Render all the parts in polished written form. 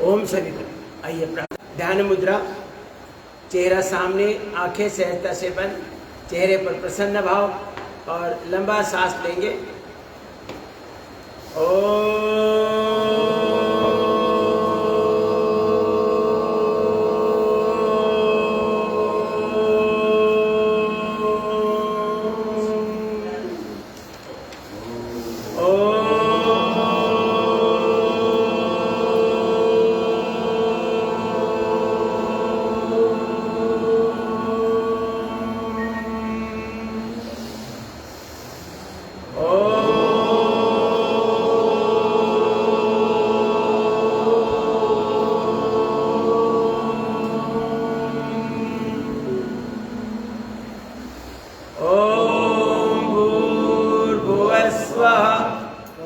ओम सभी को आइए ध्यान मुद्रा, चेहरा सामने, आंखें सहजता से बंद, चेहरे पर प्रसन्न भाव और लंबा सांस लेंगे।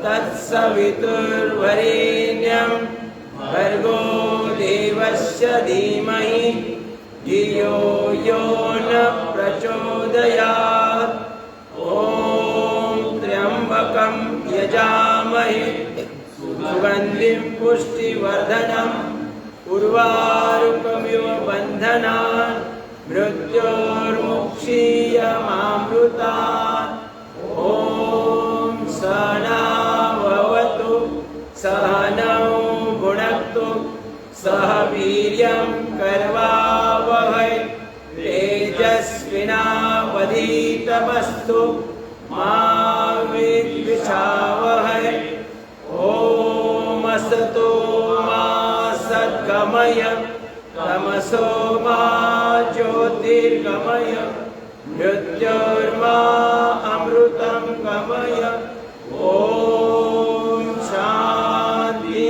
तत्सवितुर्वरेण्यं भर्गो देवस्य धीमहि धियो यो न प्रचोदयात्। ॐ त्र्यंबकं यजामहे सुगन्धिं पुष्टिवर्धनम् उर्वारुकमिव बन्धनान् मृत्योर्मुक्षीयमामृतात्। ॐ सहनाववतु सहनौ भुनक्तु सह वीर्यं करवावहै तेजस्विनावधीतमस्तु मा विद्विषावहै। ॐ असतो मा सद्गमय तमसो मा ज्योतिर्गमय मृत्योर्मा अमृतं गमय। ओम शांति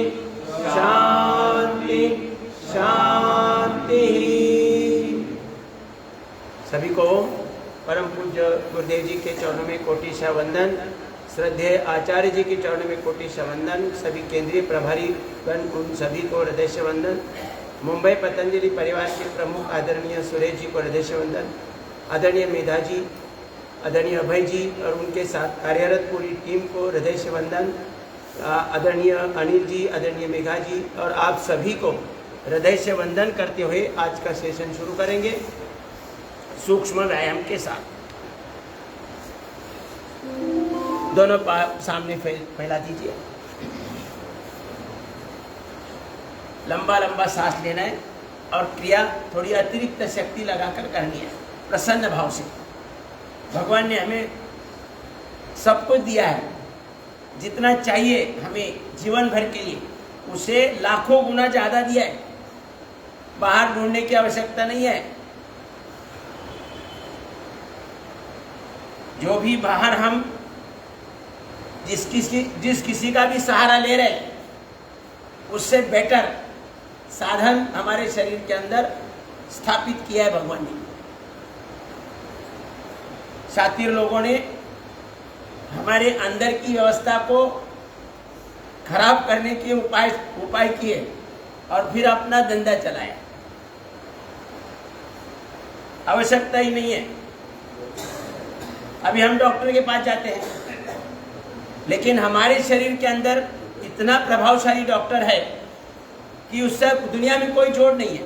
शांति शांति। सभी को परम पूज्य गुरुदेव जी के चरणों में कोटिशा वंदन, श्रद्धेय आचार्य जी के चरणों में कोटिशा वंदन, सभी केंद्रीय प्रभारी गण उन सभी को हृदय से वंदन, मुंबई पतंजलि परिवार के प्रमुख आदरणीय सुरेश जी को हृदय से वंदन, आदरणीय मेधा जी, आदरणीय अभय जी और उनके साथ कार्यरत पूरी टीम को हृदय से वंदन, आदरणीय अनिल जी, आदरणीय मेघा जी और आप सभी को हृदय से वंदन करते हुए आज का सेशन शुरू करेंगे सूक्ष्म व्यायाम के साथ। दोनों सामने फैला दीजिए। लंबा लंबा सांस लेना है और क्रिया थोड़ी अतिरिक्त शक्ति लगाकर करनी है, प्रसन्न भाव से। भगवान ने हमें सब कुछ दिया है, जितना चाहिए हमें जीवन भर के लिए उसे लाखों गुना ज्यादा दिया है। बाहर ढूंढने की आवश्यकता नहीं है। जो भी बाहर हम जिस किसी का भी सहारा ले रहे हैं उससे बेटर साधन हमारे शरीर के अंदर स्थापित किया है भगवान ने। शातिर लोगों ने हमारे अंदर की व्यवस्था को खराब करने के उपाय किए और फिर अपना धंधा चलाया। आवश्यकता ही नहीं है। अभी हम डॉक्टर के पास जाते हैं, लेकिन हमारे शरीर के अंदर इतना प्रभावशाली डॉक्टर है कि उससे दुनिया में कोई जोड़ नहीं है,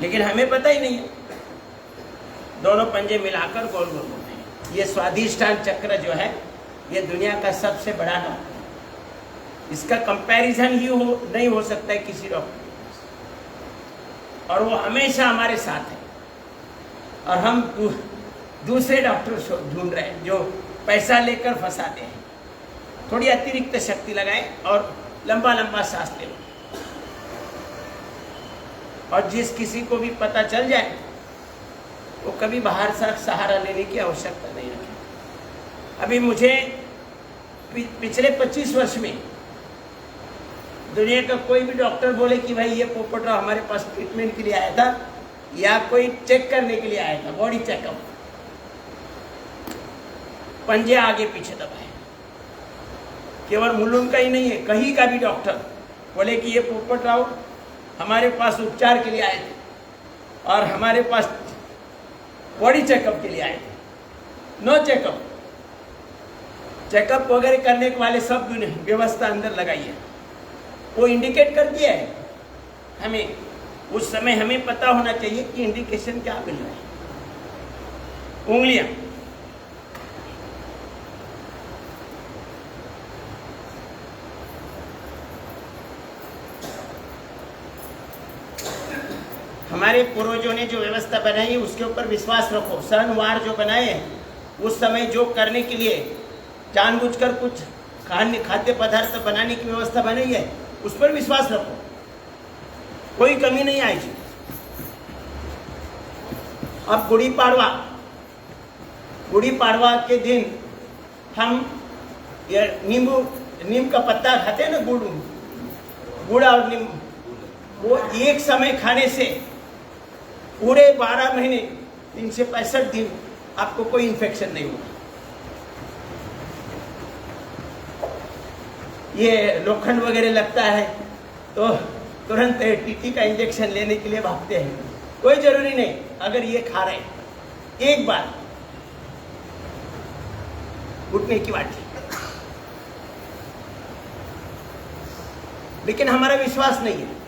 लेकिन हमें पता ही नहीं है। दोनों पंजे मिलाकर गोल गोल होते हैं। ये स्वाधिष्ठान चक्र जो है ये दुनिया का सबसे बड़ा डॉक्टर है। इसका कंपैरिजन ही नहीं हो सकता है किसी डॉक्टर के पास, और वो हमेशा हमारे साथ है। और हम दूसरे डॉक्टर ढूंढ रहे हैं जो पैसा लेकर फंसाते हैं। थोड़ी अतिरिक्त शक्ति लगाएं और लंबा लंबा सांस ले लो। और जिस किसी को भी पता चल जाए वो कभी बाहर से सहारा लेने की आवश्यकता नहीं रखे। अभी मुझे पिछले 25 वर्ष में दुनिया का कोई भी डॉक्टर बोले कि भाई ये पोपटराव हमारे पास ट्रीटमेंट के लिए आया था या कोई चेक करने के लिए आया था, बॉडी चेकअप, पंजे आगे पीछे दबाए। केवल मुलुंड का ही नहीं है, कहीं का भी डॉक्टर बोले कि ये पोपटराव हमारे पास उपचार के लिए आए थे और हमारे पास बॉडी चेकअप के लिए आए थे। नो चेकअप, चेकअप वगैरह करने के वाले सब व्यवस्था अंदर लगाई है। वो इंडिकेट कर दिया है हमें। उस समय हमें पता होना चाहिए कि इंडिकेशन क्या मिल रहा है। उंगलियां, हमारे पूर्वजों ने जो व्यवस्था बनाई है उसके ऊपर विश्वास रखो। सणवार जो बनाए हैं उस समय जो करने के लिए जानबूझकर कुछ खाद्य पदार्थ बनाने की व्यवस्था बनाई है उस पर विश्वास रखो, कोई कमी नहीं आएगी। अब गुड़ी पाड़वा के दिन हम नीम का पत्ता खाते हैं ना, गुड़ और नीम, वो एक समय खाने से पूरे 12 महीने 365 दिन आपको कोई इन्फेक्शन नहीं होगा। ये लोखंड वगैरह लगता है तो तुरंत टीटी का इंजेक्शन लेने के लिए भागते हैं, कोई जरूरी नहीं। अगर ये खा रहे एक बार घुटने की वाटी, लेकिन हमारा विश्वास नहीं है।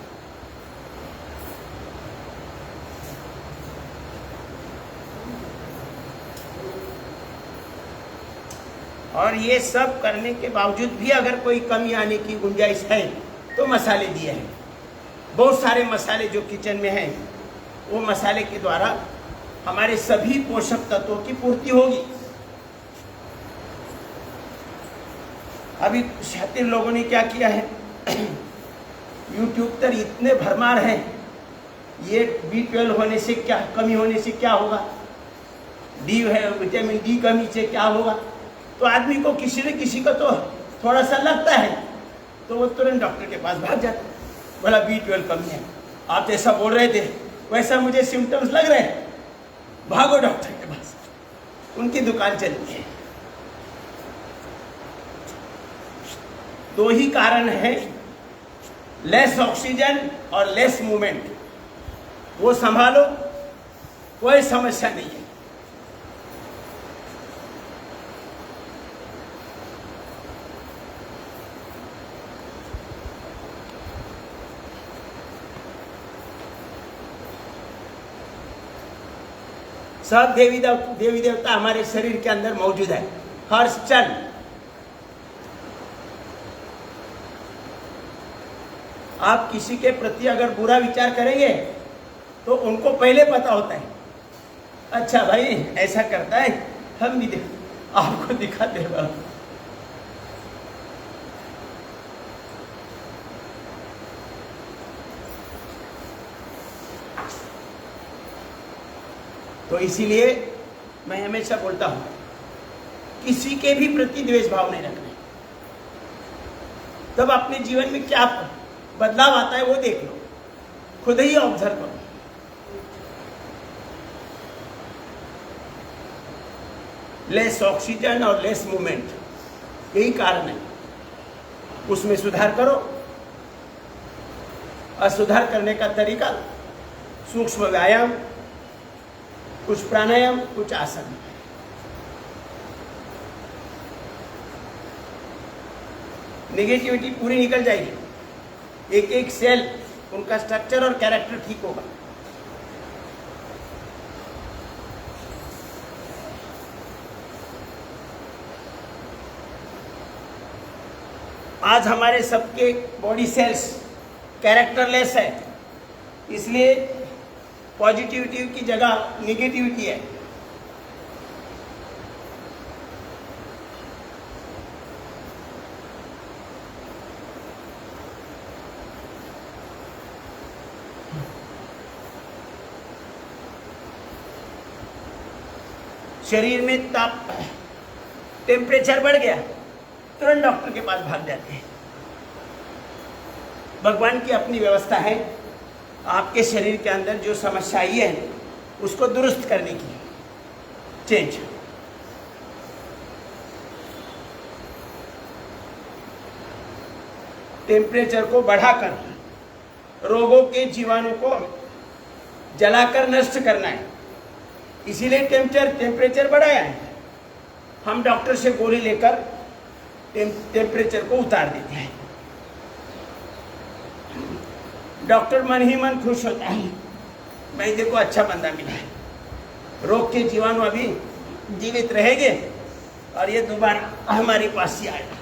और ये सब करने के बावजूद भी अगर कोई कमी आने की गुंजाइश है तो मसाले दिए हैं, बहुत सारे मसाले जो किचन में हैं, वो मसाले के द्वारा हमारे सभी पोषक तत्वों की पूर्ति होगी। अभी शातिर लोगों ने क्या किया है, यूट्यूब पर इतने भरमार हैं, ये B12 होने से क्या, कमी होने से क्या होगा, डी है विटामिन डी कमी से क्या होगा। तो आदमी को किसी न किसी का तो थोड़ा सा लगता है तो वो तुरंत डॉक्टर के पास भाग जाता है, बोला B12 कमी है, आप ऐसा बोल रहे थे, वैसा मुझे सिम्टम्स लग रहे हैं, भागो डॉक्टर के पास। उनकी दुकान चलती है। दो ही कारण है, लेस ऑक्सीजन और लेस मूवमेंट, वो संभालो, कोई समस्या नहीं है। सब देवी देवता हमारे शरीर के अंदर मौजूद है, हर क्षण। आप किसी के प्रति अगर बुरा विचार करेंगे तो उनको पहले पता होता है, अच्छा भाई ऐसा करता है, हम भी आपको दिखा देगा। तो इसीलिए मैं हमेशा बोलता हूं, किसी के भी प्रति द्वेष भाव नहीं रखना। तब अपने जीवन में क्या बदलाव आता है वो देख लो, खुद ही ऑब्जर्व करो। लेस ऑक्सीजन और लेस मूवमेंट, यही कारण है। उसमें सुधार करो। और सुधार करने का तरीका सूक्ष्म व्यायाम, कुछ प्राणायाम, कुछ आसन। नेगेटिविटी पूरी निकल जाएगी, एक एक सेल, उनका स्ट्रक्चर और कैरेक्टर ठीक होगा। आज हमारे सबके बॉडी सेल्स कैरेक्टरलेस है, इसलिए पॉजिटिविटी की जगह नेगेटिविटी है। शरीर में ताप, टेम्परेचर बढ़ गया, तुरंत डॉक्टर के पास भाग जाते हैं। भगवान की अपनी व्यवस्था है, आपके शरीर के अंदर जो समस्या आई है उसको दुरुस्त करने की, चेंज। टेम्परेचर को बढ़ाकर रोगों के जीवाणु को जलाकर नष्ट करना है, इसीलिए टेम्परेचर बढ़ाया है। हम डॉक्टर से गोली लेकर टेम्परेचर को उतार देते हैं। डॉक्टर मन ही मन खुश होता है, भाई देखो अच्छा बंदा मिला है, रोग के जीवाणु अभी जीवित रहेंगे और ये दोबारा हमारे पास ही आएगा।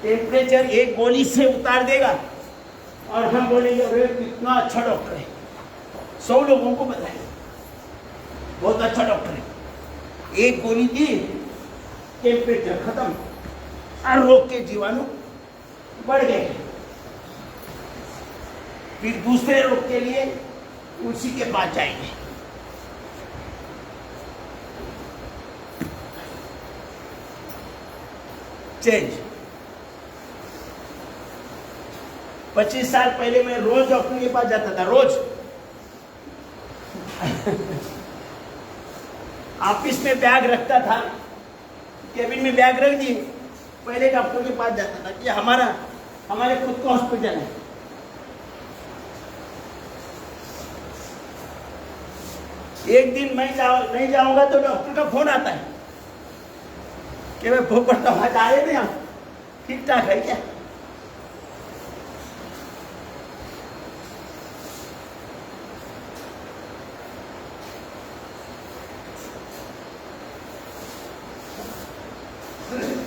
टेम्परेचर एक गोली से उतार देगा और हम बोलेंगे अरे कितना अच्छा डॉक्टर है, 100 लोगों को बताए बहुत अच्छा डॉक्टर है। एक गोली दी, टेम्परेचर खत्म और रोग के जीवाणु बढ़ गए। फिर दूसरे रोग के लिए उसी के पास जाएंगे। चेंज। 25 साल पहले मैं रोज डॉक्टर के पास जाता था, रोज। ऑफिस में बैग रखता था, केबिन में बैग रख दिए, पहले डॉक्टर के पास जाता था कि हमारे खुद का हॉस्पिटल है। एक दिन मैं नहीं जाऊंगा तो डॉक्टर का फोन आता है कि मैं भूख पड़ता हूँ, आए नहीं, आप ठीक ठाक है क्या?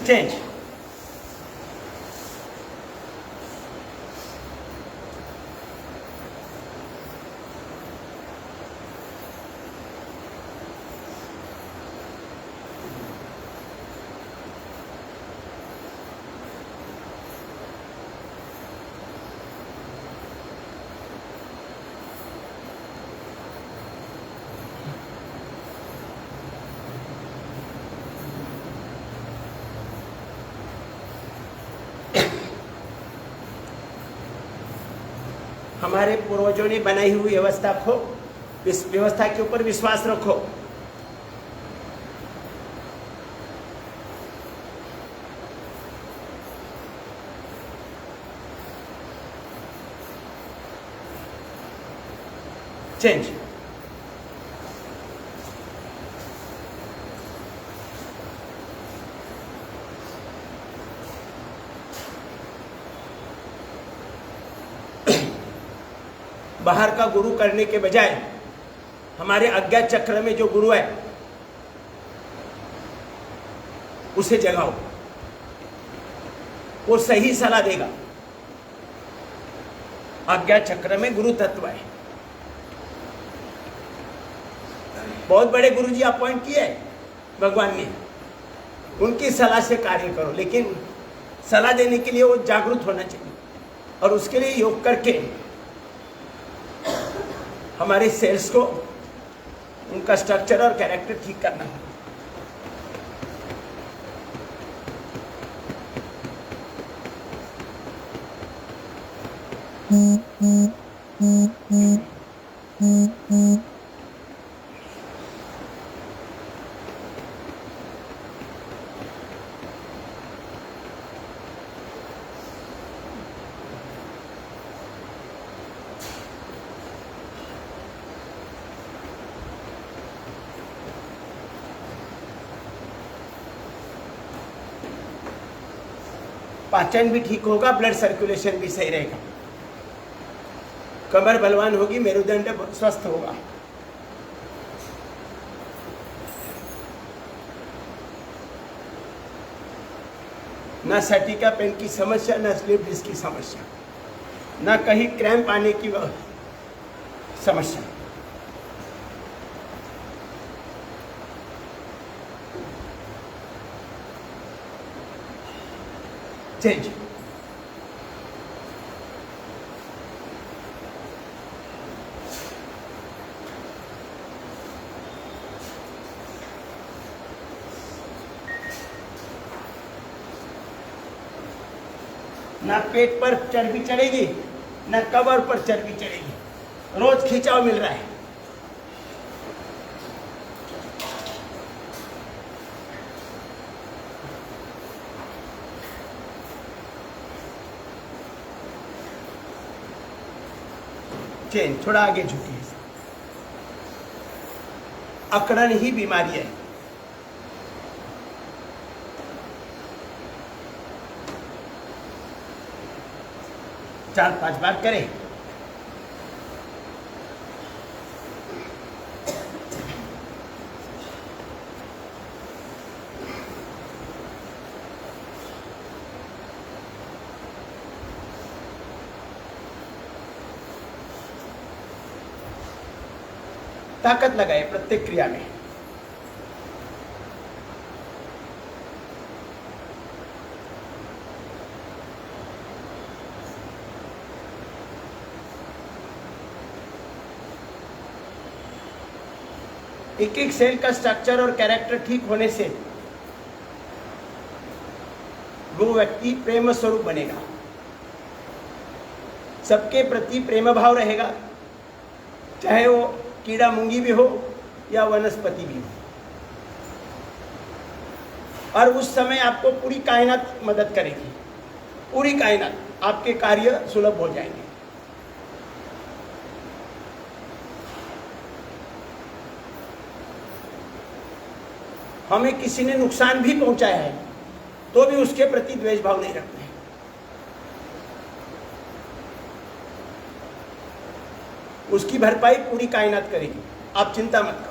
चेंज। हमारे पूर्वजों ने बनाई हुई व्यवस्था के ऊपर विश्वास रखो। चेंज। बाहर का गुरु करने के बजाय हमारे अज्ञात चक्र में जो गुरु है उसे जगाओ, वो सही सलाह देगा। अज्ञात चक्र में गुरु तत्व है। बहुत बड़े गुरु जी अपॉइंट किए भगवान ने, उनकी सलाह से कार्य करो, लेकिन सलाह देने के लिए वो जागरूक होना चाहिए और उसके लिए योग करके हमारे सेल्स को, उनका स्ट्रक्चर और कैरेक्टर ठीक करना है। पाचन भी ठीक होगा, ब्लड सर्कुलेशन भी सही रहेगा, कमर बलवान होगी, मेरुदंड स्वस्थ होगा। ना सटिका पेन की समस्या, ना स्लिप डिस्क की समस्या, ना कहीं क्रैम्प आने की समस्या। चेंज। ना पेट पर चर्बी चढ़ेगी, ना कमर पर चर्बी चढ़ेगी, रोज खिंचाव मिल रहा है। चेंज। थोड़ा आगे झुकिए। अकड़न ही बीमारी है। चार पांच बार करें। ताकत लगाए प्रत्येक क्रिया में। एक एक सेल का स्ट्रक्चर और कैरेक्टर ठीक होने से वो व्यक्ति प्रेम स्वरूप बनेगा, सबके प्रति प्रेम भाव रहेगा, चाहे वो कीड़ा मूंगी भी हो या वनस्पति भी हो। और उस समय आपको पूरी कायनात मदद करेगी, पूरी कायनात, आपके कार्य सुलभ हो जाएंगे। हमें किसी ने नुकसान भी पहुंचाया है तो भी उसके प्रति द्वेष भाव नहीं रखते हैं। उसकी भरपाई पूरी कायनात करेगी, आप चिंता मत करो।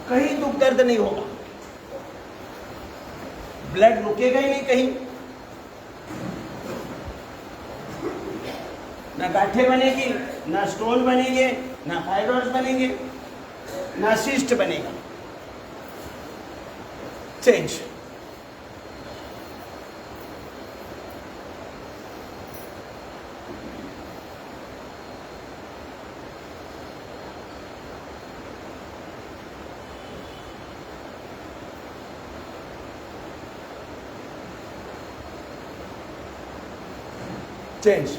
कहीं दुख दर्द नहीं होगा, ब्लड रुकेगा ही नहीं कहीं, ना गांठें बनेगी, ना स्टोन बनेंगे, ना फाइब्रोइड्स बनेंगे, ना सिस्ट बनेगा। चेंज। चेंज।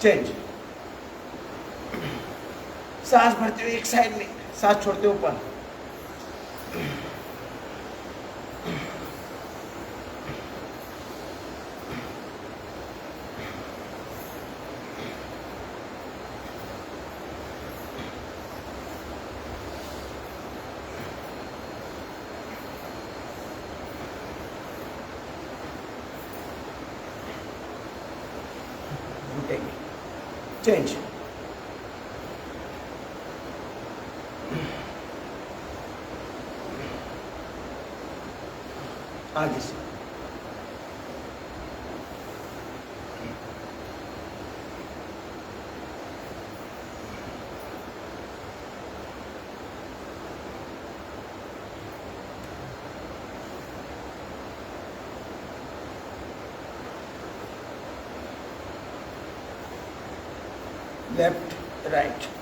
चेंज। सांस भरते हुए एक साइड में, सांस छोड़ते हुए ऊपर। चेंज। आगे से लेफ्ट राइट।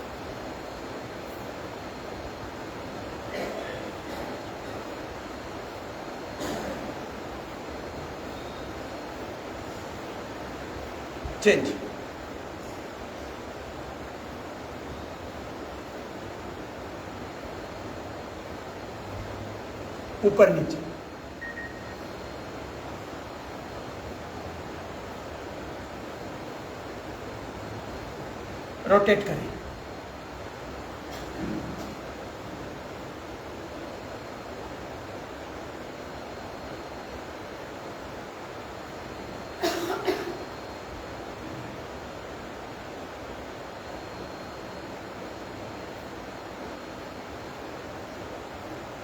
चेंज। ऊपर नीचे। रोटेट करें।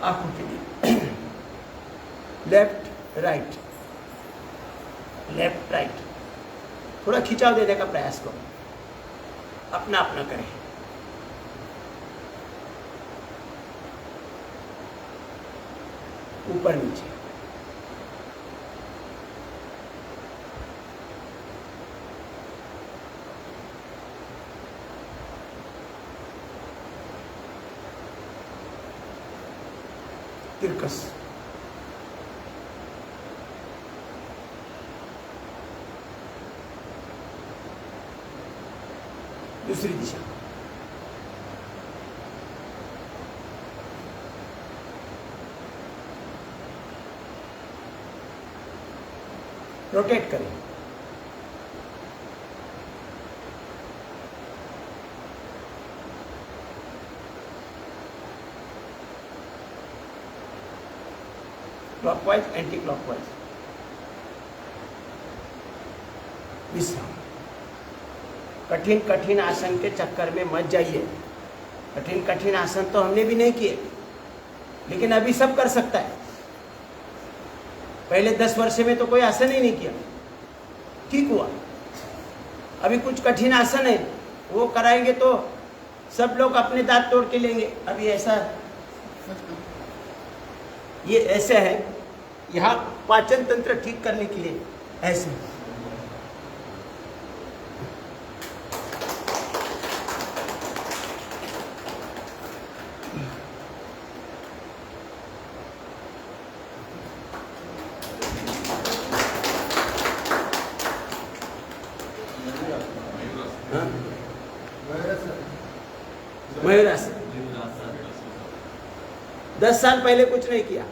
आंखों के लिए लेफ्ट राइट, लेफ्ट राइट, थोड़ा खिंचाव देने का प्रयास करो, अपना अपना करें। ऊपर नीचे, तिरकस, दूसरी दिशा, रोटेट करें, क्लॉकवाइज एंटी क्लॉकवाइज, विश्राम। कठिन कठिन आसन के चक्कर में मत जाइए। कठिन कठिन आसन तो हमने भी नहीं किए, लेकिन अभी सब कर सकता है। पहले 10 वर्ष में तो कोई आसन ही नहीं किया, ठीक हुआ। अभी कुछ कठिन आसन है, वो कराएंगे तो सब लोग अपने दांत तोड़ के लेंगे। अभी ऐसा, ये ऐसे है, यहाँ पाचन तंत्र ठीक करने के लिए ऐसे। मयूरासन 10 साल पहले कुछ नहीं किया,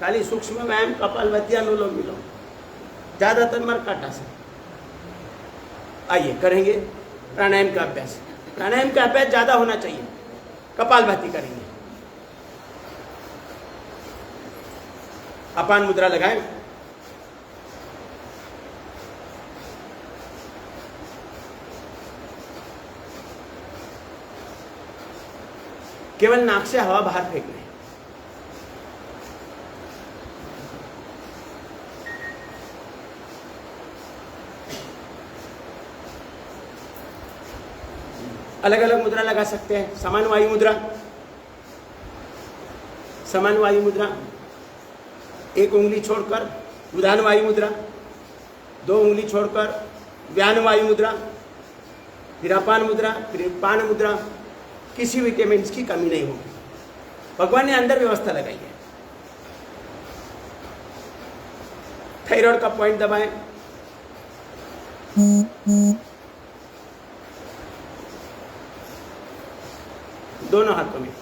खाली सूक्ष्म व्यायाम, कपालभाति, अनुलोम विलोम, ज्यादातर मर्कट आसन। आइए करेंगे प्राणायाम का अभ्यास। प्राणायाम का अभ्यास ज्यादा होना चाहिए। कपालभाति करेंगे, अपान मुद्रा लगाएं, केवल नाक से हवा बाहर फेंकना है। अलग अलग मुद्रा लगा सकते हैं। समान वायु मुद्रा, समान वायु मुद्रा, एक उंगली छोड़कर उदान वायु मुद्रा, 2 उंगली छोड़कर व्यान वायु मुद्रा, फिर अपान मुद्रा, फिर पान मुद्रा। किसी विटामिन की कमी नहीं होगी। भगवान ने अंदर व्यवस्था लगाई है। थायराइड का पॉइंट दबाएं, दोनों हाथों में।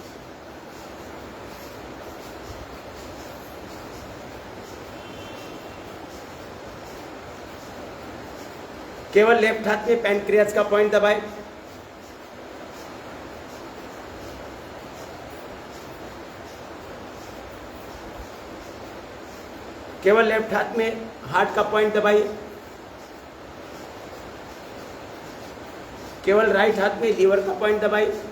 केवल लेफ्ट हाथ में पैनक्रियाज का पॉइंट दबाएं। केवल लेफ्ट हाथ में हार्ट का पॉइंट दबाइए। केवल राइट हाथ में लीवर का पॉइंट दबाइए।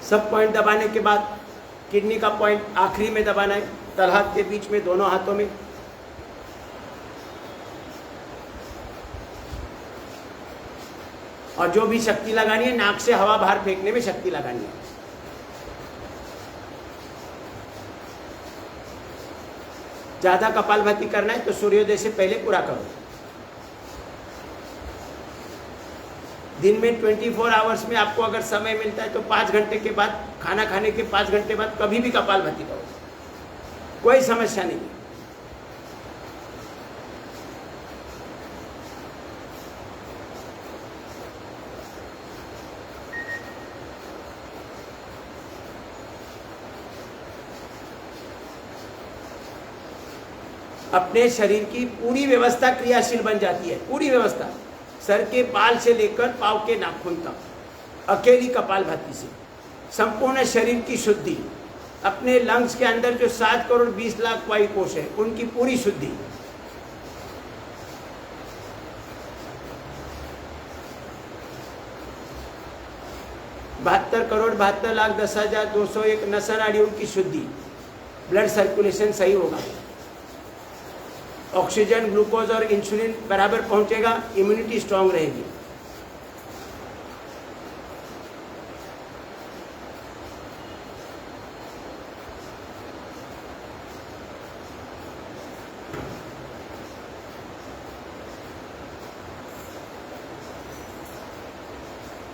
सब पॉइंट दबाने के बाद किडनी का पॉइंट आखिरी में दबाना है, तलहाथ के बीच में, दोनों हाथों में। और जो भी शक्ति लगानी है, नाक से हवा बाहर फेंकने में शक्ति लगानी है। ज्यादा कपालभाति करना है तो सूर्योदय से पहले पूरा करो। दिन में 24 आवर्स में आपको अगर समय मिलता है तो 5 घंटे के बाद, खाना खाने के 5 घंटे बाद कभी भी कपालभाति करो, कोई समस्या नहीं। अपने शरीर की पूरी व्यवस्था क्रियाशील बन जाती है। पूरी व्यवस्था, सर के बाल से लेकर पांव के नाखून तक, अकेली कपालभाति से संपूर्ण शरीर की शुद्धि। अपने लंग्स के अंदर जो 7 करोड़ 20 लाख वायु कोश है, उनकी पूरी शुद्धि। 72,72,10,201 नसा नाड़ियों की शुद्धि, ब्लड सर्कुलेशन सही होगा, ऑक्सीजन, ग्लूकोज और इंसुलिन बराबर पहुंचेगा, इम्यूनिटी स्ट्रांग रहेगी।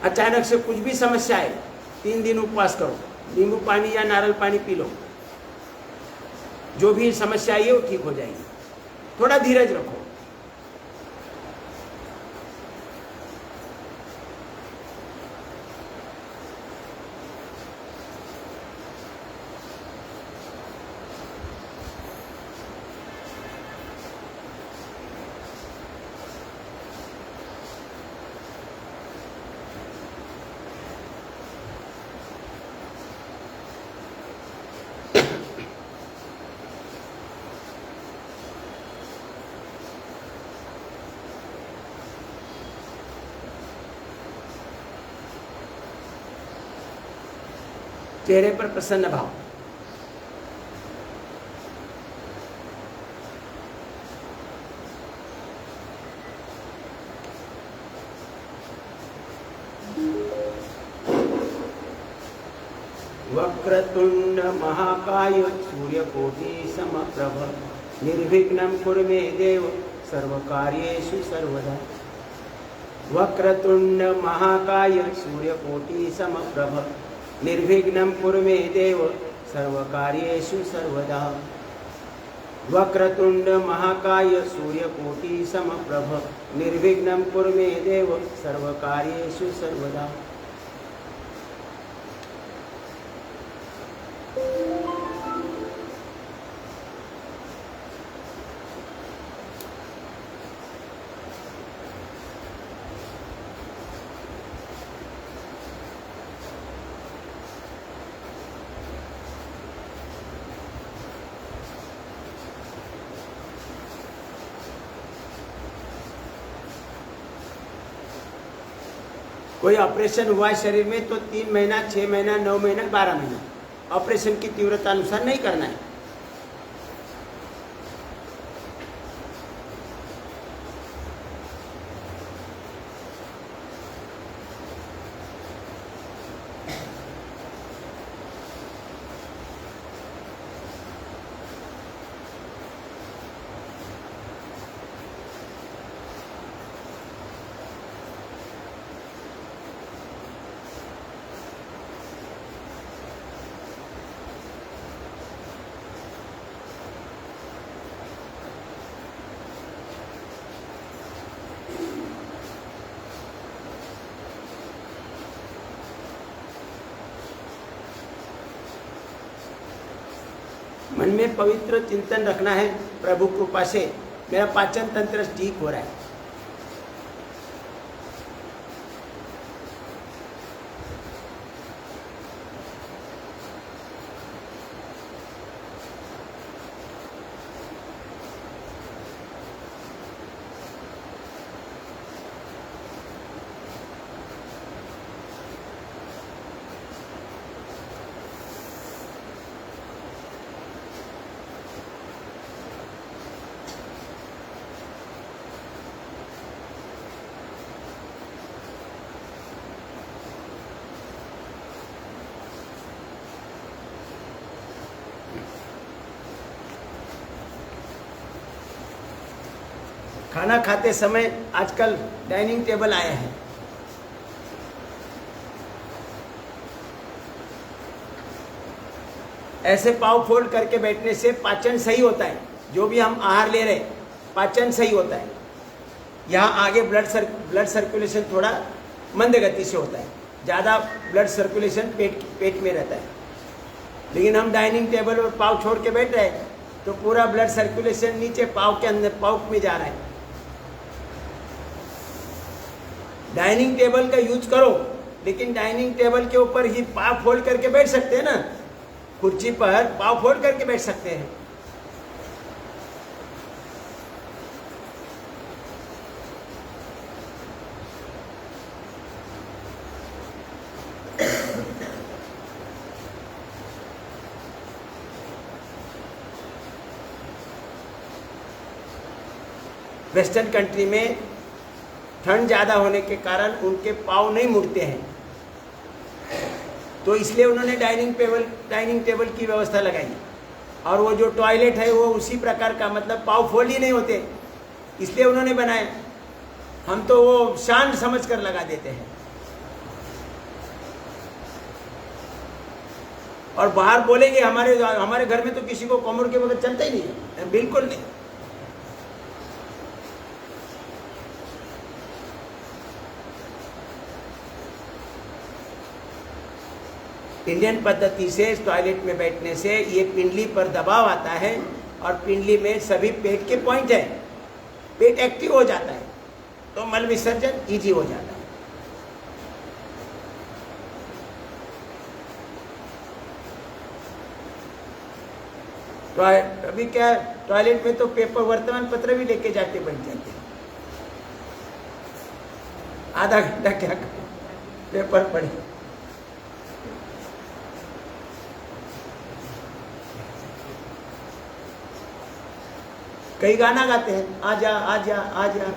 अचानक से कुछ भी समस्या है, 3 दिन उपवास करो, नींबू पानी या नारियल पानी पी लो, जो भी समस्या है वो ठीक हो जाएगी। थोड़ा धीरज रखो। चेहरे पर प्रसन्न भाव। वक्रतुंड महाकाय सूर्यकोटि समप्रभ निर्विघ्नं कुरु मे देव सर्वकार्येषु सर्वदा। वक्रतुंड महाकाय सूर्यकोटि समप्रभ निर्विघ्नं कुरु मे देव सर्वकार्येषु सर्वदा। वक्रतुंड महाकाय सूर्यकोटि समप्रभ निर्विघ्नं कुरु मे देव सर्वकार्येषु सर्वदा। कोई ऑपरेशन हुआ है शरीर में तो 3 महीना, 6 महीना, 9 महीना, 12 महीना ऑपरेशन की तीव्रता अनुसार नहीं करना है। मन में पवित्र चिंतन रखना है, प्रभु कृपा से मेरा पाचन तंत्र ठीक हो रहा है। खाना खाते समय आजकल डाइनिंग टेबल आए हैं, ऐसे पाँव फोल्ड करके बैठने से पाचन सही होता है। जो भी हम आहार ले रहे पाचन सही होता है। यहाँ आगे ब्लड सर्कुलेशन थोड़ा मंद गति से होता है, ज़्यादा ब्लड सर्कुलेशन पेट में रहता है। लेकिन हम डाइनिंग टेबल पर पाँव छोड़ के बैठ रहे हैं तो पूरा ब्लड सर्कुलेशन नीचे पाँव के अंदर पाँव में जा रहा है। डाइनिंग टेबल का यूज करो, लेकिन डाइनिंग टेबल के ऊपर ही पाँव फोल्ड करके बैठ सकते हैं ना, कुर्सी पर पाँव फोल्ड करके बैठ सकते हैं। वेस्टर्न कंट्री में ठंड ज़्यादा होने के कारण उनके पाँव नहीं मुड़ते हैं, तो इसलिए उन्होंने डाइनिंग टेबल की व्यवस्था लगाई। और वो जो टॉयलेट है वो उसी प्रकार का, मतलब पाँव फोल्ड ही नहीं होते, इसलिए उन्होंने बनाया। हम तो वो शान समझ कर लगा देते हैं। और बाहर बोलेंगे हमारे घर में तो किसी को कमर के बगैर चलता ही नहीं है, बिल्कुल नहीं। इंडियन पद्धति से टॉयलेट में बैठने से ये पिंडली पर दबाव आता है और पिंडली में सभी पेट के पॉइंट है, पेट एक्टिव हो जाता है, तो मल विसर्जन इजी हो जाता है। तो अभी क्या, टॉयलेट में तो पेपर वर्तमान पत्र भी लेके जाके बैठ जाते हैं। आधा घंटा क्या करें, पेपर पढ़े। कई गाना गाते हैं, आजा आजा आजा।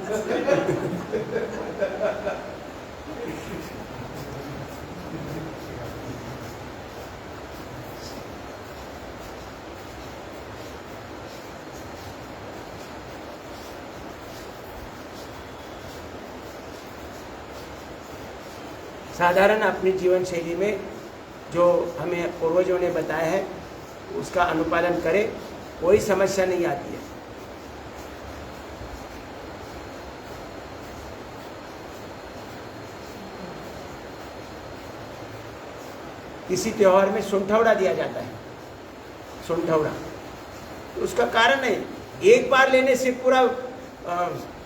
साधारण अपनी जीवन शैली में जो हमें पूर्वजों ने बताया है उसका अनुपालन करें, कोई समस्या नहीं आती है। किसी त्योहार में सुंठौड़ा दिया जाता है, सुंठौड़ा, तो उसका कारण है एक बार लेने से पूरा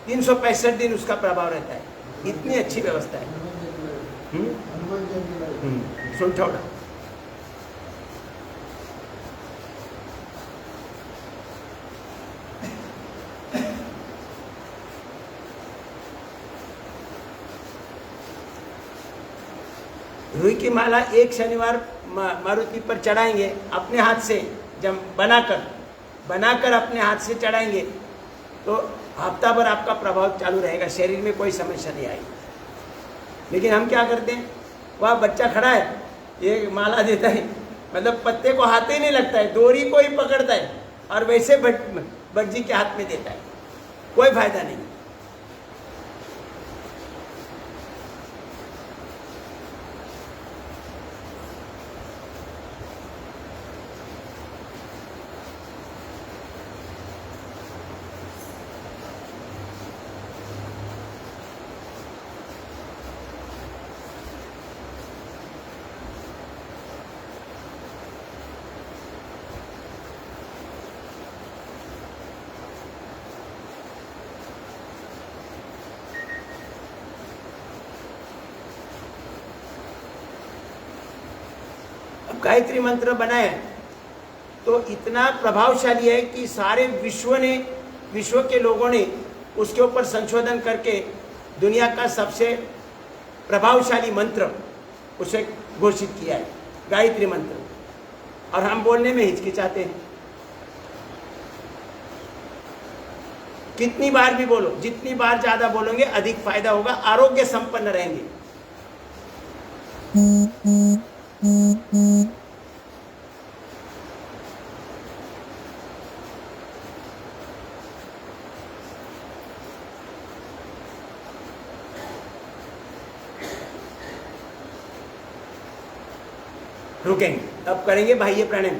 365 दिन उसका प्रभाव रहता है। इतनी अच्छी व्यवस्था है सुंठौड़ा। रुई की माला एक शनिवार मारुति पर चढ़ाएंगे अपने हाथ से, जब बनाकर अपने हाथ से चढ़ाएंगे तो हफ्ता भर आपका प्रभाव चालू रहेगा, शरीर में कोई समस्या नहीं आएगी। लेकिन हम क्या करते हैं, वह बच्चा खड़ा है, ये माला देता है, मतलब पत्ते को हाथ ही नहीं लगता है, डोरी को ही पकड़ता है और वैसे भट जी के हाथ में देता है, कोई फायदा नहीं। गायत्री मंत्र बनाए तो इतना प्रभावशाली है कि सारे विश्व के लोगों ने उसके ऊपर संशोधन करके दुनिया का सबसे प्रभावशाली मंत्र उसे घोषित किया है, गायत्री मंत्र। और हम बोलने में हिचकिचाते हैं। कितनी बार भी बोलो, जितनी बार ज्यादा बोलोगे अधिक फायदा होगा, आरोग्य संपन्न रहेंगे। रुकेंगे, अब करेंगे बाह्य प्राणायाम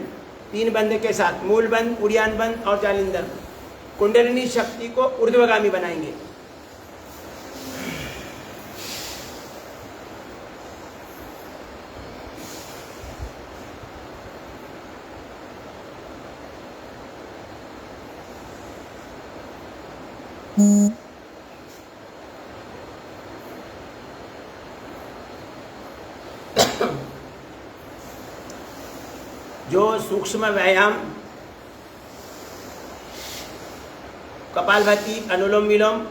3 बंद के साथ, मूल बंद, उड़ियान बंद और जालिंदर बंद। कुंडलिनी शक्ति को ऊर्ध्वगामी बनाएंगे। जो सूक्ष्म व्यायाम कपालभाति, अनुलोम विलोम,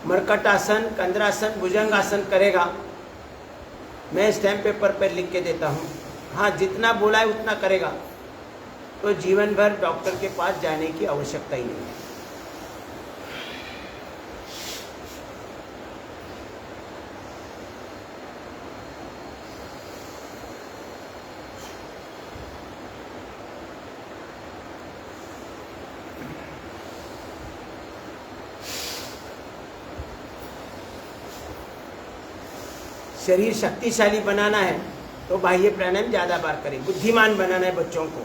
मरकट आसन, कंद्रासन, भुजंगासन करेगा, मैं स्टैम्प पेपर पर लिख के देता हूँ। हाँ, जितना बोला है उतना करेगा तो जीवन भर डॉक्टर के पास जाने की आवश्यकता ही नहीं है। शरीर शक्तिशाली बनाना है तो बाह्य प्राणायाम ज़्यादा बार करें। बुद्धिमान बनाना है बच्चों को,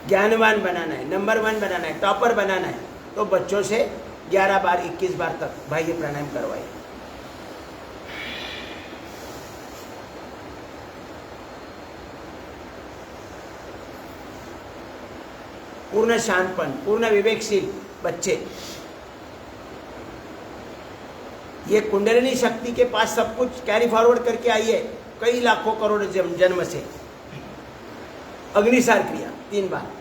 ज्ञानवान बनाना है, नंबर 1 बनाना है, टॉपर बनाना है, तो बच्चों से 11 बार 21 बार तक बाह्य प्राणायाम करवाइए। पूर्ण शांतपन, पूर्ण विवेकशील बच्चे, ये कुंडलिनी शक्ति के पास सब कुछ कैरी फॉरवर्ड करके आई है कई लाखों करोड़ जन्म से। अग्निसार क्रिया 3 बार।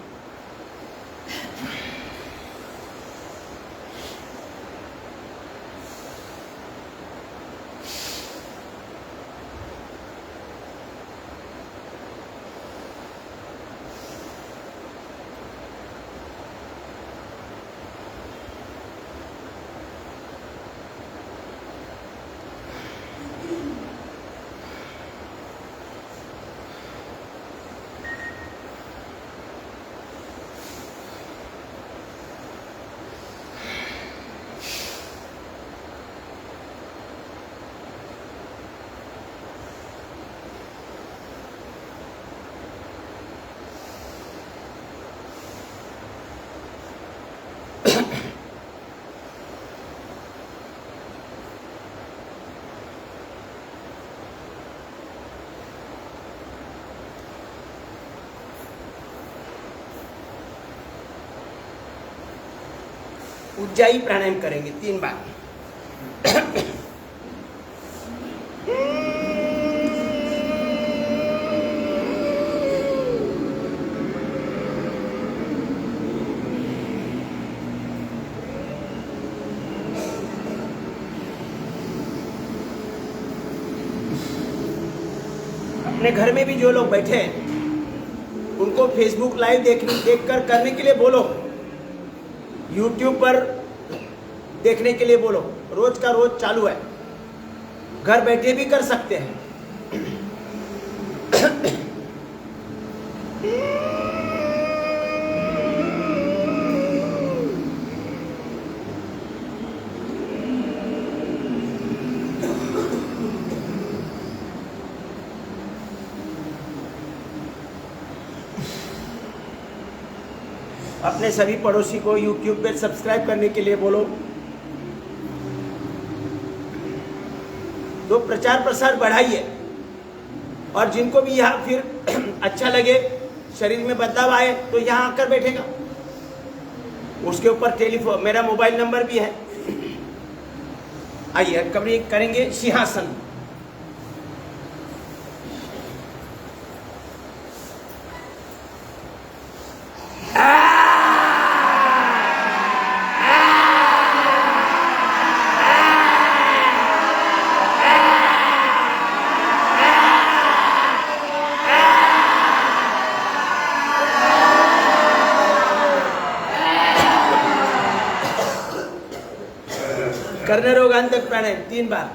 उज्जाई प्राणायाम करेंगे 3 बार। अपने घर में भी जो लोग बैठे हैं उनको फेसबुक लाइव देखकर करने के लिए बोलो, यूट्यूब पर देखने के लिए बोलो। रोज का रोज चालू है, घर बैठे भी कर सकते हैं। अपने सभी पड़ोसी को YouTube पे सब्सक्राइब करने के लिए बोलो, तो प्रचार प्रसार बढ़ाइए। और जिनको भी यहाँ फिर अच्छा लगे, शरीर में बदलाव आए, तो यहाँ आकर बैठेगा। उसके ऊपर टेलीफोन, मेरा मोबाइल नंबर भी है। आइए कभी करेंगे सिंहासन। कर्ण रोगांतक प्राणायाम 3 बार।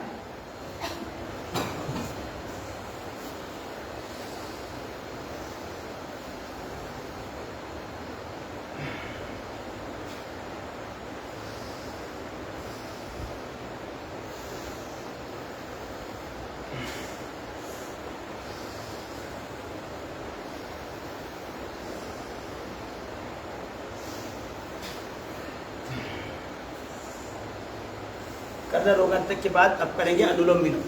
कर्ण रोगांतक के बाद अब करेंगे अनुलोम विलोम।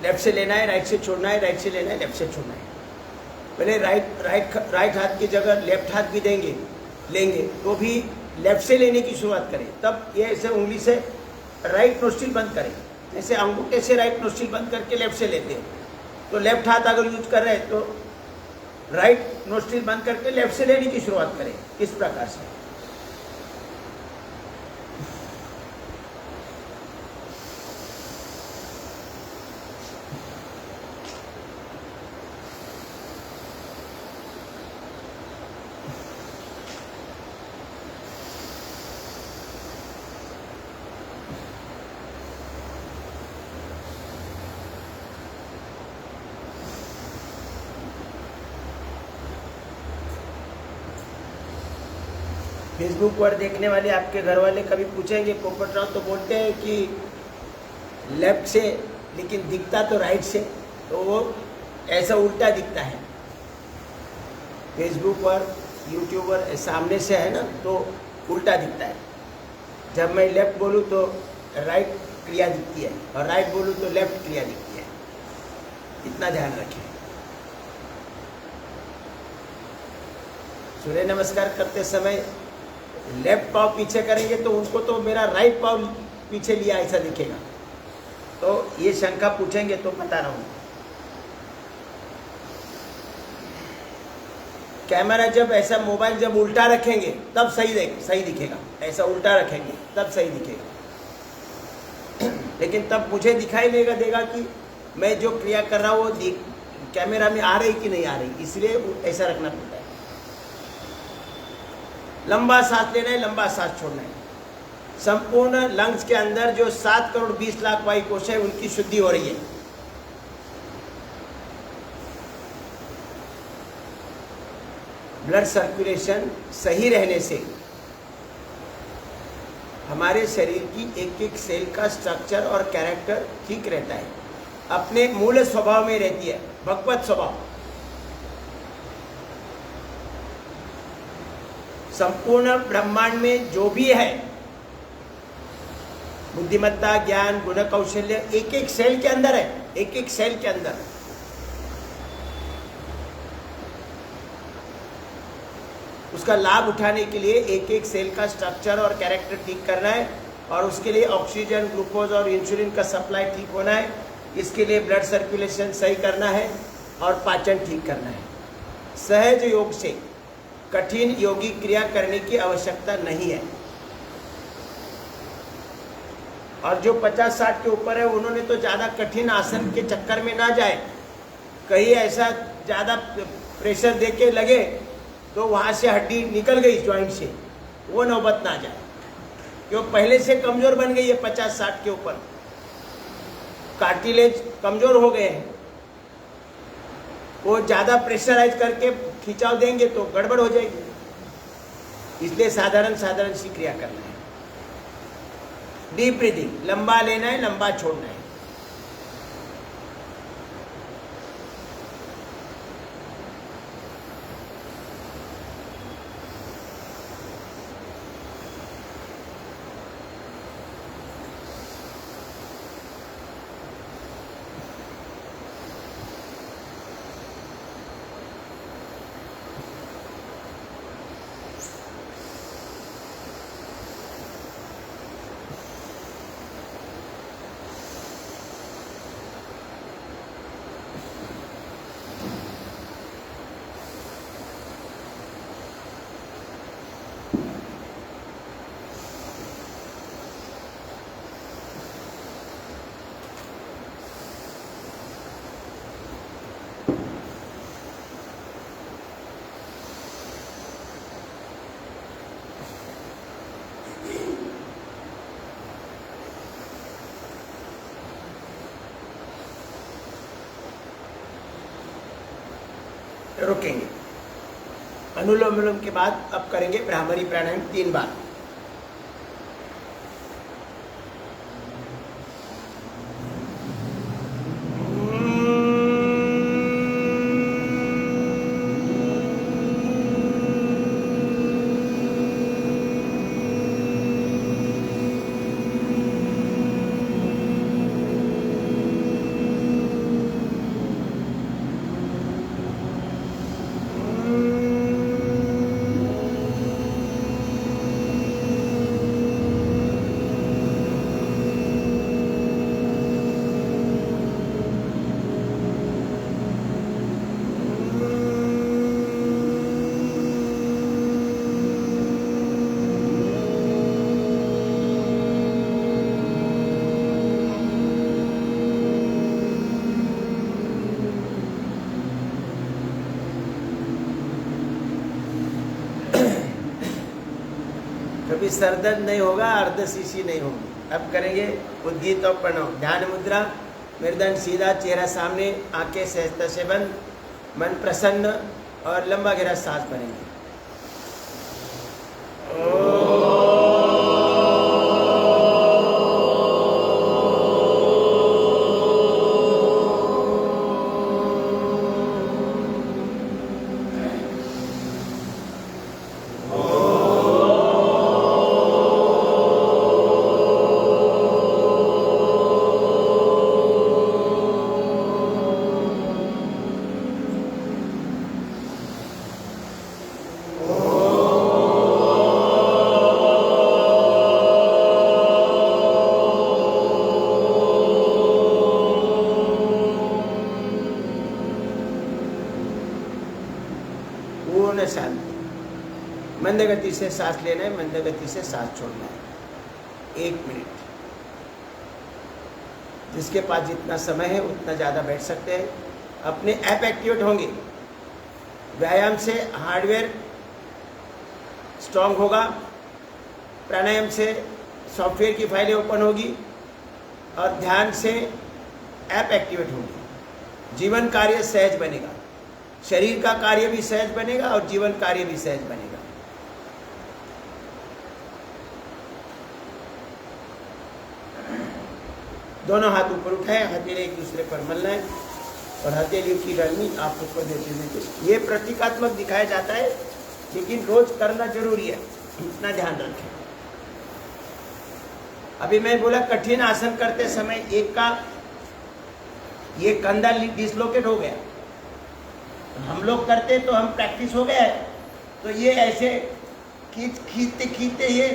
लेफ्ट से लेना है, राइट से छोड़ना है, राइट से लेना है, लेफ्ट से छोड़ना है। पहले राइट हाथ की जगह लेफ्ट हाथ भी लेंगे तो भी लेफ्ट से लेने की शुरुआत करें। तब ये ऐसे उंगली से राइट नोस्ट्रिल बंद करें, ऐसे अंगूठे से राइट नोस्ट्रिल बंद करके लेफ्ट से लेते हैं। तो लेफ्ट हाथ अगर यूज कर रहे हैं तो राइट नोस्ट्रिल बंद करके लेफ्ट से लेने की शुरुआत करें, इस प्रकार से। फेसबुक पर देखने वाले आपके घर वाले कभी पूछेंगे पोपटराव तो बोलते हैं कि लेफ्ट से, लेकिन दिखता तो राइट से, तो वो ऐसा उल्टा दिखता है। फेसबुक पर, यूट्यूब पर सामने से है ना, तो उल्टा दिखता है। जब मैं लेफ्ट बोलूँ तो राइट क्रिया दिखती है, और राइट बोलूँ तो लेफ्ट क्रिया दिखती है। इतना ध्यान रखें। सूर्य नमस्कार करते समय लेफ्ट पाँव पीछे करेंगे तो उनको तो मेरा राइट पाँव पीछे लिया ऐसा दिखेगा। तो ये शंका पूछेंगे तो बता रहा हूँ। कैमरा जब ऐसा, मोबाइल जब उल्टा रखेंगे तब सही दिखेगा। ऐसा उल्टा रखेंगे तब सही दिखेगा। लेकिन तब मुझे दिखाई देगा कि मैं जो क्रिया कर रहा हूँ वो कैमरा में आ रही कि नहीं आ रही, इसलिए ऐसा रखना पड़ता है। लंबा सांस लेना है, लंबा सांस छोड़ना है। संपूर्ण लंग्स के अंदर जो 7 करोड़ 20 लाख वायु कोश है, उनकी शुद्धि हो रही है। ब्लड सर्कुलेशन सही रहने से हमारे शरीर की एक एक सेल का स्ट्रक्चर और कैरेक्टर ठीक रहता है, अपने मूल स्वभाव में रहती है, भगवत स्वभाव। संपूर्ण ब्रह्मांड में जो भी है, बुद्धिमत्ता, ज्ञान, गुण, कौशल्य एक एक सेल के अंदर है, एक एक सेल के अंदर। उसका लाभ उठाने के लिए एक एक सेल का स्ट्रक्चर और कैरेक्टर ठीक करना है, और उसके लिए ऑक्सीजन, ग्लूकोज और इंसुलिन का सप्लाई ठीक होना है। इसके लिए ब्लड सर्कुलेशन सही करना है और पाचन ठीक करना है। सहज योग से कठिन योगी क्रिया करने की आवश्यकता नहीं है। और जो 50-60 के ऊपर है, उन्होंने तो ज़्यादा कठिन आसन के चक्कर में ना जाए। कहीं ऐसा ज़्यादा प्रेशर दे के लगे तो वहाँ से हड्डी निकल गई जॉइंट से, वो नौबत ना जाए, क्यों पहले से कमज़ोर बन गई है। 50-60 के ऊपर कार्टिलेज कमज़ोर हो गए हैं, वो ज़्यादा प्रेशराइज करके खिंचाव देंगे तो गड़बड़ हो जाएगी। इसलिए साधारण सी क्रिया करना है। डीप ब्रीदिंग, लंबा लेना है, लंबा छोड़ना है। रुकेंगे। अनुलोम विलोम के बाद अब करेंगे ब्राह्मरी प्राणायाम 3 बार। कभी सरदर्द नहीं होगा, अर्धशीशी नहीं होगी। अब करेंगे उद्गीत और प्रणव। ध्यान मुद्रा, मेरुदंड सीधा, चेहरा सामने, आंखें सहजता से बंद, मन प्रसन्न और लंबा गहरा सांस भरेंगे। पूर्ण शांति। मंद गति से सांस लेना है, मंद गति से सांस छोड़ना है। 1 मिनट। जिसके पास जितना समय है उतना ज़्यादा बैठ सकते हैं। अपने ऐप एक्टिवेट होंगे। व्यायाम से हार्डवेयर स्ट्रांग होगा, प्राणायाम से सॉफ्टवेयर की फाइलें ओपन होगी और ध्यान से ऐप एक्टिवेट होंगी। जीवन कार्य सहज बनेगा, शरीर का कार्य भी सहज बनेगा और जीवन कार्य भी सहज बनेगा। दोनों हाथ ऊपर उठाए, हथेली एक दूसरे पर मलना है और हथेलियों की गर्मी आप ऊपर देते हुए। ये प्रतीकात्मक दिखाया जाता है, लेकिन रोज करना जरूरी है, इतना ध्यान रखें। अभी मैं बोला कठिन आसन करते समय एक का ये कंधा डिसलोकेट हो गया। हम लोग करते तो हम प्रैक्टिस हो गया है, तो ये ऐसे खींचते खींचते ये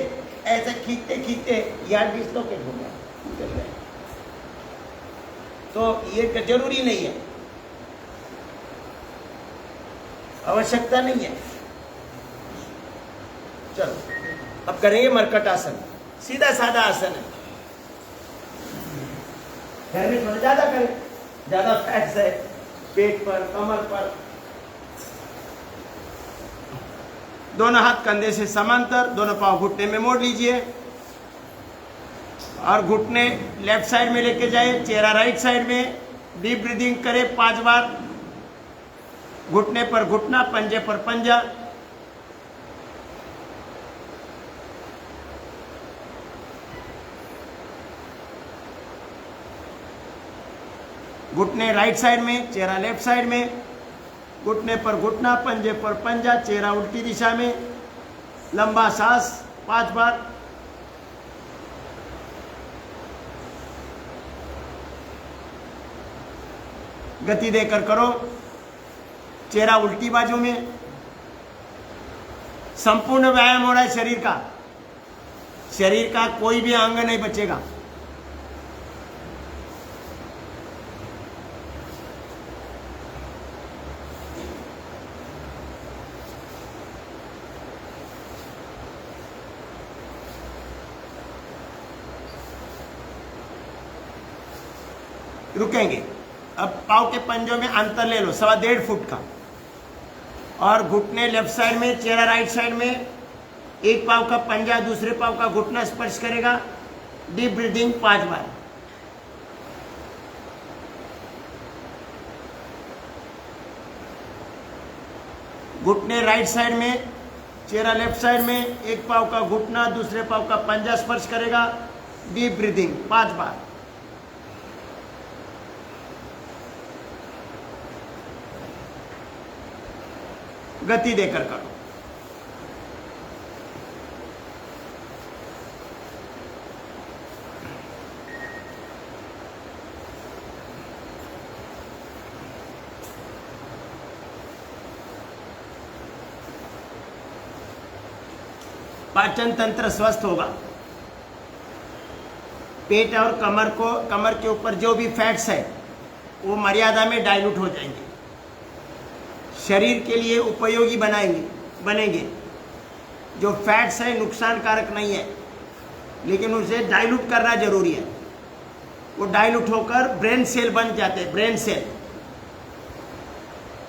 ऐसे खींचते यार डिसलोकेट हो गया। तो ये जरूरी नहीं है, आवश्यकता नहीं है। चलो अब करेंगे मरकट आसन। सीधा साधा आसन है। घर में थोड़ा ज्यादा करें, ज्यादा फैट्स है पेट पर, कमर पर। दोनों हाथ कंधे से समांतर, दोनों पांव घुटने में मोड़ लीजिए और घुटने लेफ्ट साइड में लेके जाए, चेहरा राइट साइड में। डीप ब्रीदिंग करें 5 बार। घुटने पर घुटना, पंजे पर पंजा। घुटने राइट साइड में, चेहरा लेफ्ट साइड में। घुटने पर घुटना, पंजे पर पंजा, चेहरा उल्टी दिशा में। लंबा सांस 5 बार। गति देकर करो। चेहरा उल्टी बाजू में। संपूर्ण व्यायाम हो रहा है शरीर का। शरीर का कोई भी अंग नहीं बचेगा। रुकेंगे। अब पाँव के पंजों में अंतर ले लो, 1.25 फुट का। और घुटने लेफ्ट साइड में, चेहरा राइट साइड में। एक पाँव का पंजा दूसरे पाँव का घुटना स्पर्श करेगा। डीप ब्रीदिंग 5 बार। घुटने राइट साइड में, चेहरा लेफ्ट साइड में। एक पाँव का घुटना दूसरे पाँव का पंजा स्पर्श करेगा। डीप ब्रीदिंग 5 बार। गति देकर करो। पाचन तंत्र स्वस्थ होगा। पेट और कमर के ऊपर जो भी फैट्स है वो मर्यादा में डाइल्यूट हो जाएंगे। शरीर के लिए उपयोगी बनेंगे। जो फैट्स है नुकसानकारक नहीं है, लेकिन उसे डाइल्यूट करना जरूरी है। वो डाइल्यूट होकर ब्रेन सेल बन जाते हैं। Brain cell.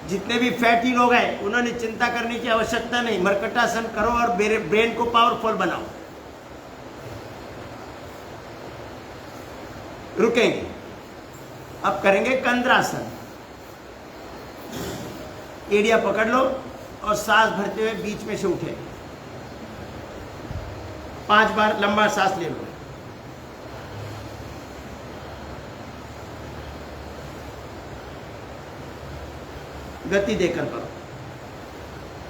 जितने भी फैटी लोग हैं उन्होंने चिंता करने की आवश्यकता नहीं। मरकटासन करो और ब्रेन को पावरफुल बनाओ। रुकेंगे। अब करेंगे कंद्रासन। एड़िया पकड़ लो और सांस भरते हुए बीच में से उठे। 5 बार लंबा सांस ले लो। गति देकर करो।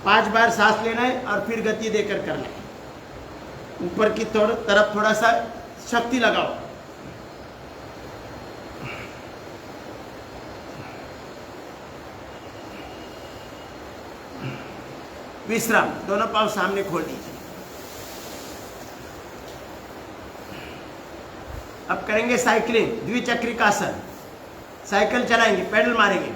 5 बार सांस लेना है और फिर गति देकर करना है। ऊपर की तरफ थोड़ा सा शक्ति लगाओ। विश्राम। दोनों पांव सामने खोल दीजिए। अब करेंगे साइकिलिंग, द्विचक्रिकासन। साइकिल चलाएंगे, पेडल मारेंगे।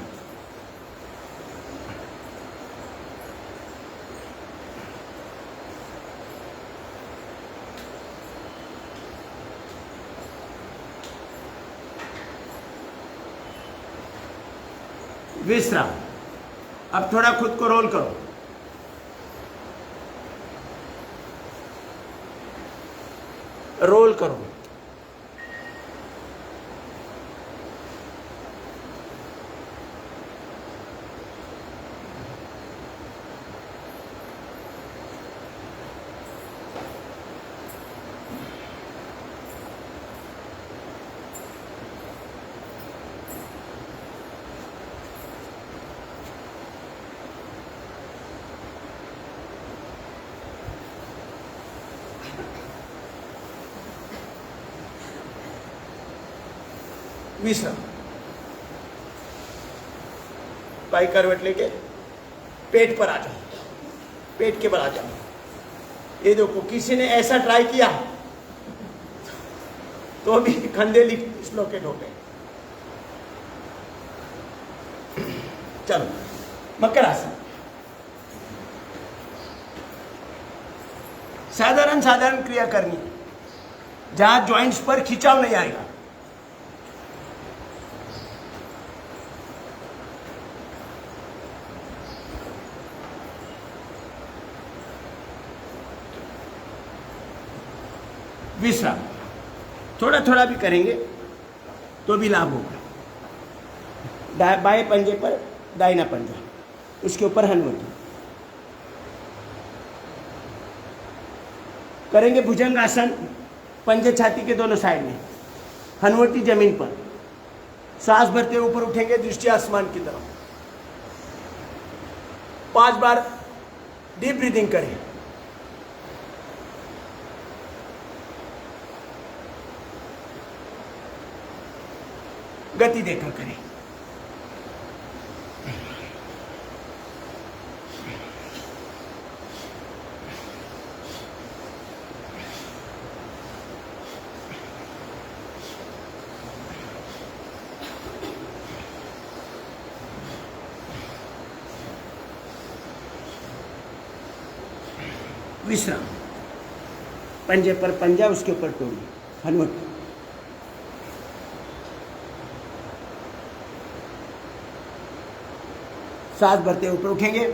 विश्राम। अब थोड़ा खुद को रोल करो। रोल करो। विश्राम। बाई करवट लेके पेट पर आ जाओ, पेट के बल आ जाओ। ये देखो, किसी ने ऐसा ट्राई किया तो भी कंधे डिस्लोकेट हो गए। चलो, मकर आसन। साधारण क्रिया करनी है, जहां ज्वाइंट्स पर खिंचाव नहीं आएगा। विश्राम। थोड़ा थोड़ा भी करेंगे तो भी लाभ होगा। बाएं पंजे पर दाहिना पंजा, उसके ऊपर हनुवटी। करेंगे भुजंगासन। पंजे छाती के दोनों साइड में, हनुवटी जमीन पर। सांस भरते ऊपर उठेंगे, दृष्टि आसमान की तरफ। 5 बार डीप ब्रीदिंग करें। गति देकर करें। विश्राम। पंजे पर पंजा, उसके ऊपर टोड़ी, हनुवटी। सांस भरते ऊपर उठेंगे,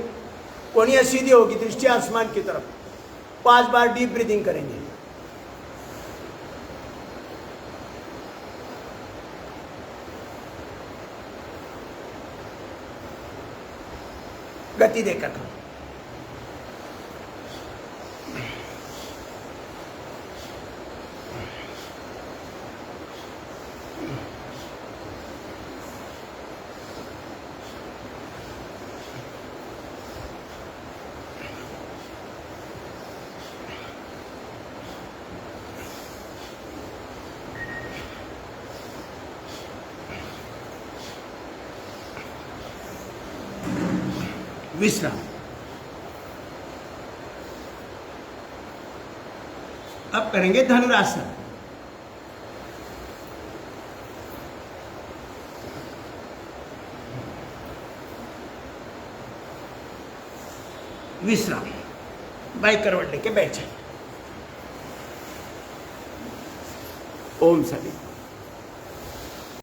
कोहनियां सीधी होगी, दृष्टि आसमान की तरफ। 5 बार डीप ब्रीदिंग करेंगे। गति देकर करो। विश्राम। अब करेंगे धनुरासन। विश्राम। बाई करवट लेके बैठ जाए। ओम सभी।